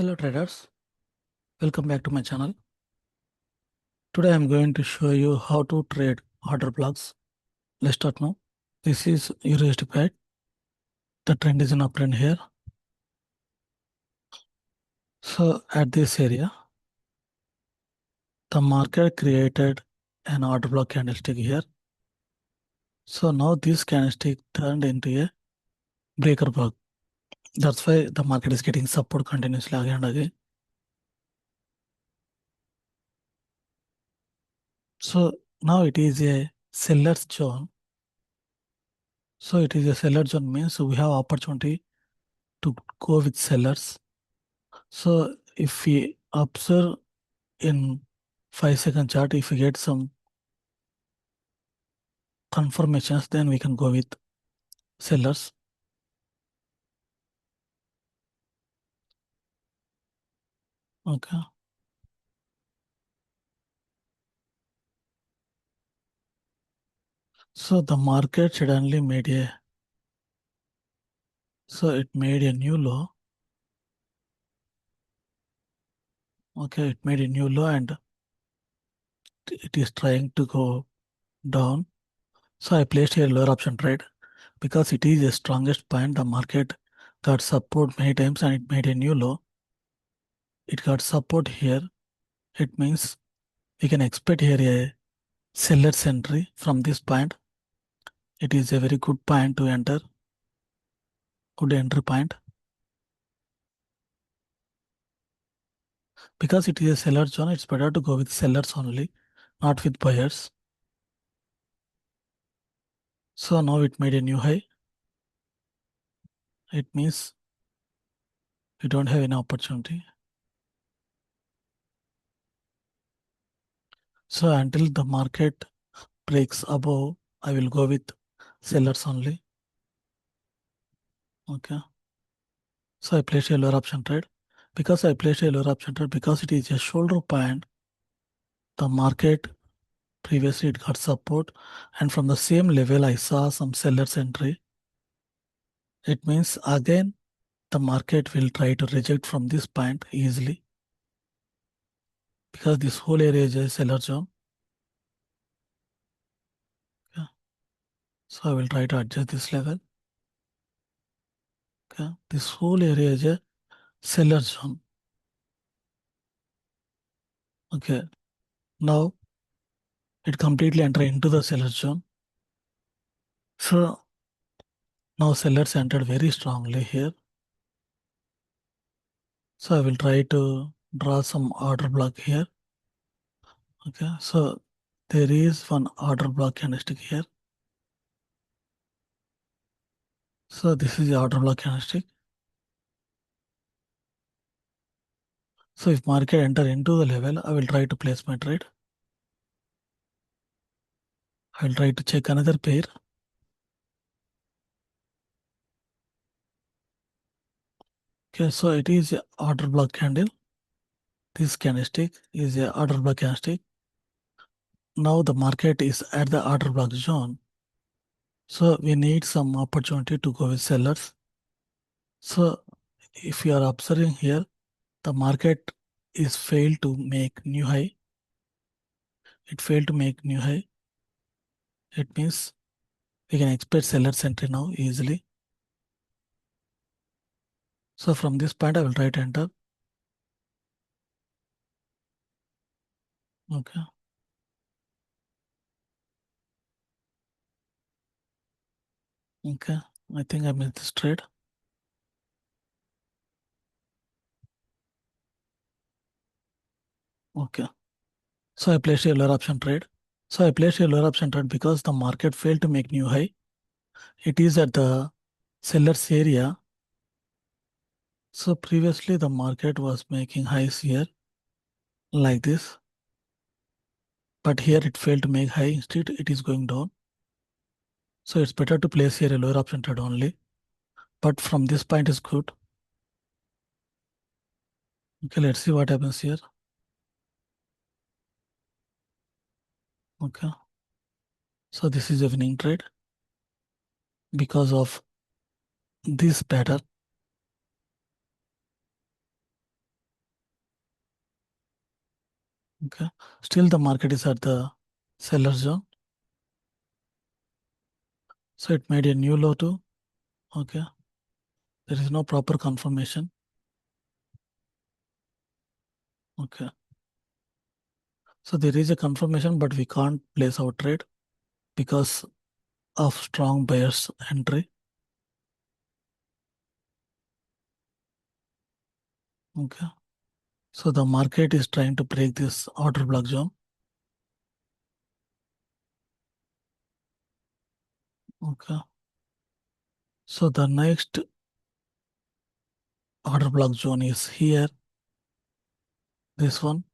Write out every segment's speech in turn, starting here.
Hello traders, welcome back to my channel. Today I am going to show you how to trade order blocks. Let's start now. This is USD pair. The trend is an uptrend here. So at this area, the market created an order block candlestick here. So now this candlestick turned into a breaker block. That's why the market is getting support continuously again and again. So now it is a seller's zone. So it is a seller zone means we have opportunity to go with sellers. So if we observe in 5-second chart, if we get some confirmations, then we can go with sellers. Okay. So the market suddenly made a new low. Okay, it made a new low and it is trying to go down. So I placed here lower option trade because it is the strongest point. The market got support many times and it made a new low. It got support here. It means we can expect here a seller's entry from this point. It is a very good point to enter. Good entry point. Because it is a seller zone, it's better to go with sellers only, not with buyers. So now it made a new high. It means we don't have any opportunity. So until the market breaks above, I will go with sellers only. Okay. So I placed a lower option trade. Because I placed a lower option trade, because it is a shoulder point, the market previously it got support, and from the same level I saw some sellers entry. It means again the market will try to reject from this point easily because this whole area is a seller zone. Okay. So I will try to adjust this level. Okay. This whole area is a seller zone. Okay. Now it completely entered into the seller zone. So now sellers entered very strongly here. So I will try to draw some order block here. Okay. So there is one order block candlestick here. So this is the order block candlestick. So if market enter into the level, I will try to place my trade. I will try to check another pair. Okay, so it is a order block candle. This candlestick is a order block candlestick. Now the market is at the order block zone. So we need some opportunity to go with sellers. So if you are observing here, the market is failed to make new high. It failed to make new high. It means we can expect sellers entry now easily. So from this point, I will try to enter. Okay. Okay. I think I missed this trade. Okay. So I placed a lower option trade. So I placed a lower option trade because the market failed to make new high. It is at the seller's area. So previously the market was making highs here like this. But here it failed to make high. Instead it is going down. So it's better to place here a lower option trade only. But from this point is good. Okay, let's see what happens here. Okay. So this is a winning trade because of this pattern. Okay. Still the market is at the seller zone. So it made a new low too. Okay. There is no proper confirmation. Okay. So there is a confirmation, but we can't place our trade because of strong buyers entry. Okay. So the market is trying to break this order block zone. Okay. So the next order block zone is here. This one.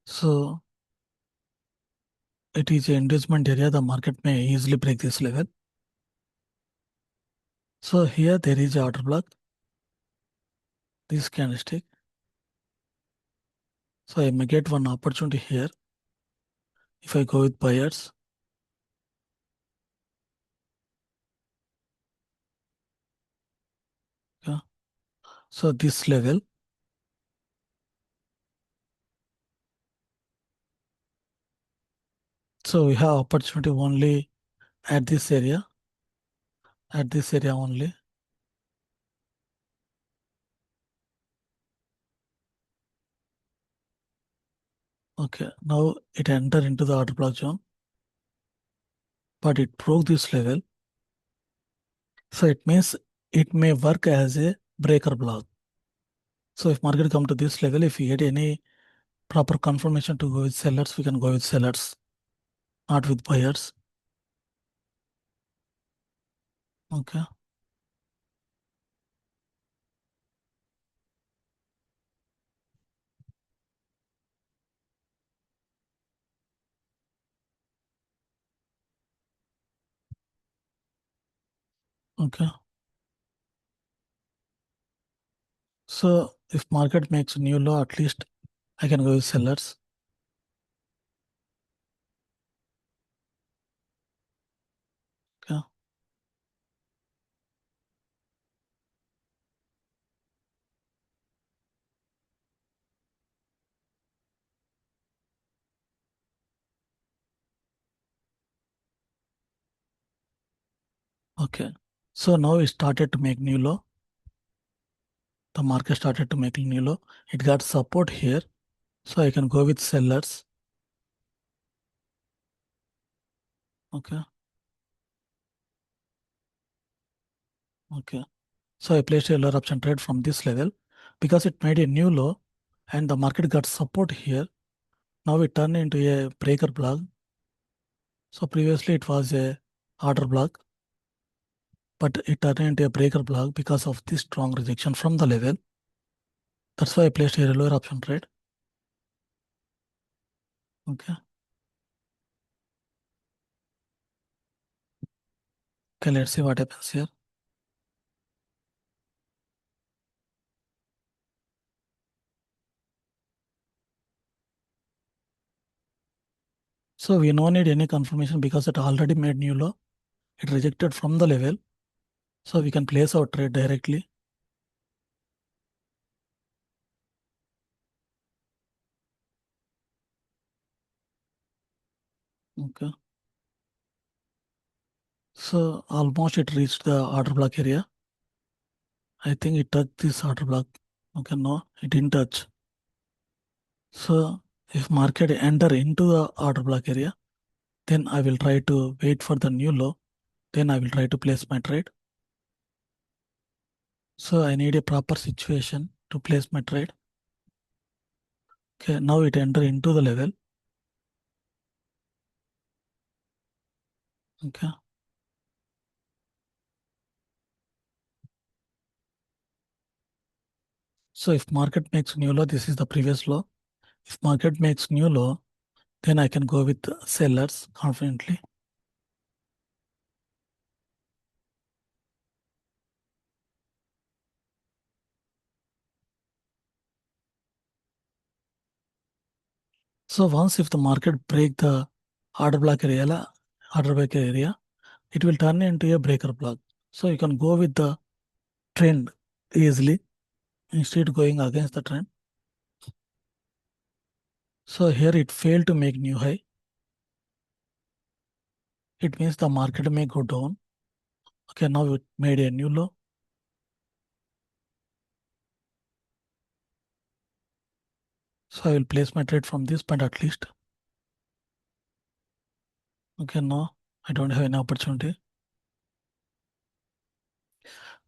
So it is an engagement area. The market may easily break this level. So here there is a order block. This candlestick. So I may get one opportunity here if I go with buyers. Okay. So this level. So we have opportunity only at this area. At this area only. Okay. Now it entered into the order block zone, but it broke this level. So it means it may work as a breaker block. So if market come to this level, if we get any proper confirmation to go with sellers, we can go with sellers, not with buyers. Okay. Okay. So if market makes a new low, at least I can go with sellers. Okay. Okay. So now it started to make new low. The market started to make new low. It got support here. So I can go with sellers. Okay. Okay. So I placed a lower option trade from this level because it made a new low and the market got support here. Now it turned into a breaker block. So previously it was a order block, but it turned into a breaker block because of this strong rejection from the level. That's why I placed a lower option trade. Okay. Okay, let's see what happens here. So we no need any confirmation because it already made new low. It rejected from the level. So we can place our trade directly. Okay. So almost it reached the order block area. I think it touched this order block. Okay, no, it didn't touch. So if market enter into the order block area, then I will try to wait for the new low. Then I will try to place my trade. So I need a proper situation to place my trade. Okay, now it enter into the level. Okay. So if market makes new low, this is the previous low. If market makes new low, then I can go with sellers confidently. So once if the market break the order block area, it will turn into a breaker block. So you can go with the trend easily instead going against the trend. So here it failed to make new high. It means the market may go down. Okay, now it made a new low. So I will place my trade from this point at least. Okay, no, I don't have any opportunity.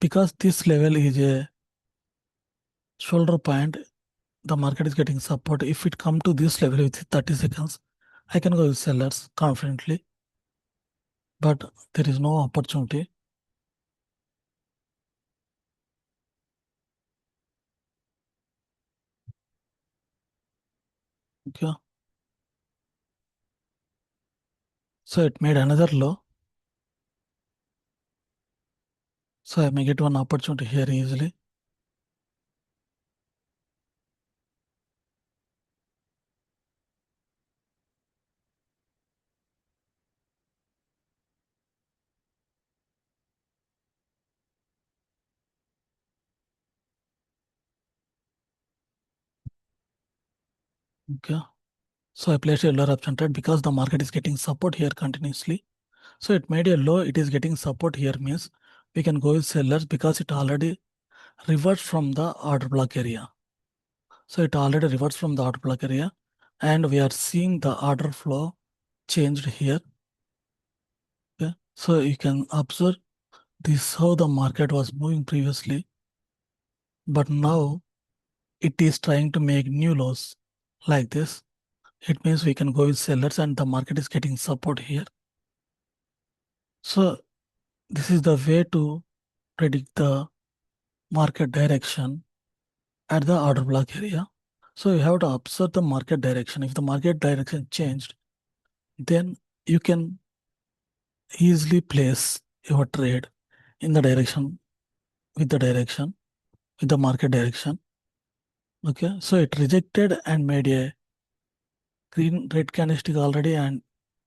Because this level is a shoulder point, the market is getting support. If it come to this level with 30 seconds, I can go with sellers confidently. But there is no opportunity. Okay. So it made another low. So I may get one opportunity here easily. Okay. So I placed a lower option trade because the market is getting support here continuously. So it made a low, it is getting support here means we can go with sellers because it already reversed from the order block area. So it already reversed from the order block area and we are seeing the order flow changed here. Okay. So you can observe this how the market was moving previously, but now it is trying to make new lows like this. It means we can go with sellers and the market is getting support here. So this is the way to predict the market direction at the order block area. So you have to observe the market direction. If the market direction changed, then you can easily place your trade in the direction with the direction with the market direction. Okay, so it rejected and made a green red candlestick already and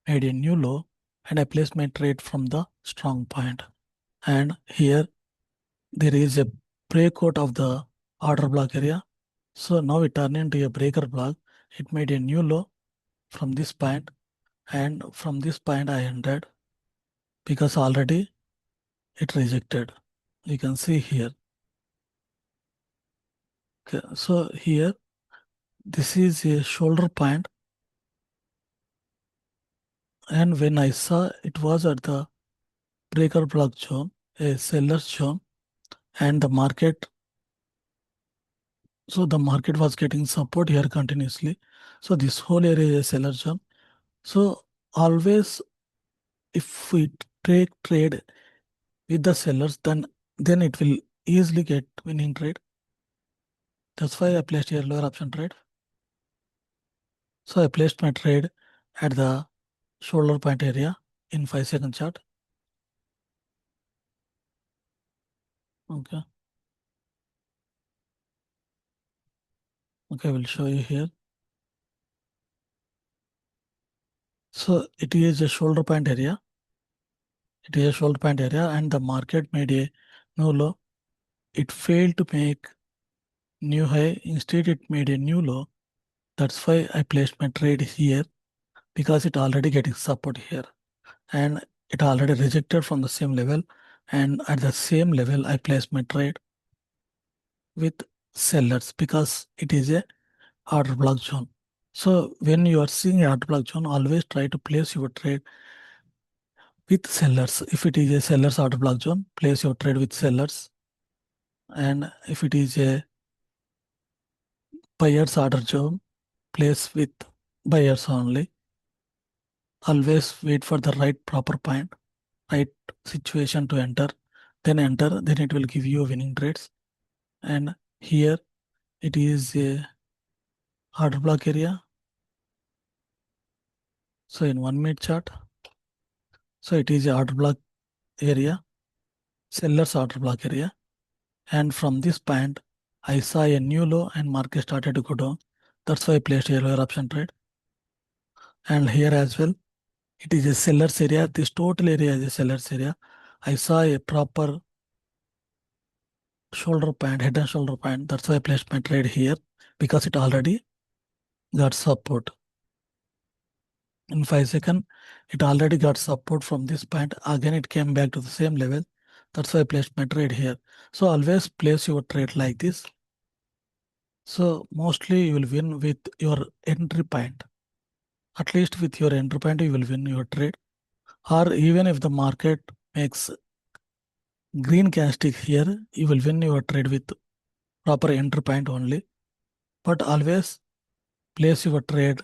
made a new low, and I placed my trade from the strong point. And here there is a breakout of the order block area. So now it turned into a breaker block. It made a new low from this point, and from this point I entered because already it rejected. You can see here. Okay, so here this is a shoulder point, and when I saw it was at the breaker block zone, a seller's zone, and the market, so the market was getting support here continuously. So this whole area is a seller zone. So always if we take trade with the sellers, then it will easily get winning trade. That's why I placed here lower option trade. So I placed my trade at the shoulder point area in 5-second chart. Okay. Okay, I will show you here. So it is a shoulder point area. It is a shoulder point area and the market made a new low. It failed to make new high. Instead, it made a new low. That's why I placed my trade here because it already getting support here and it already rejected from the same level. And at the same level, I placed my trade with sellers because it is a order block zone. So when you are seeing a order block zone, always try to place your trade with sellers. If it is a sellers order block zone, place your trade with sellers. And if it is a buyers order zone, place with buyers only. Always wait for the right proper point, right situation to enter. Then enter, then it will give you winning trades. And here it is a order block area. So in 1 minute chart, so it is a order block area, sellers order block area. And from this point, I saw a new low and market started to go down. That's why I placed a lower option trade. And here as well, it is a seller's area. This total area is a seller's area. I saw a proper shoulder point, head and shoulder point. That's why I placed my trade here because it already got support. In 5 seconds, it already got support from this point. Again, it came back to the same level. That's why I placed my trade here. So always place your trade like this. So mostly you will win with your entry point. At least with your entry point, you will win your trade. Or even if the market makes green candlestick here, you will win your trade with proper entry point only. But always place your trade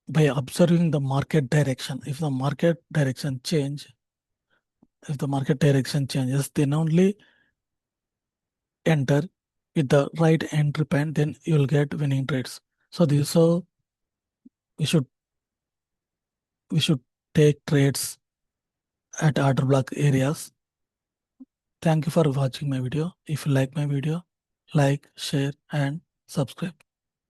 by observing the market direction. If the market direction changes, then only enter with the right entry point, then you will get winning trades. So this so we should take trades at order block areas. Thank you for watching my video. If you like my video, like, share and subscribe.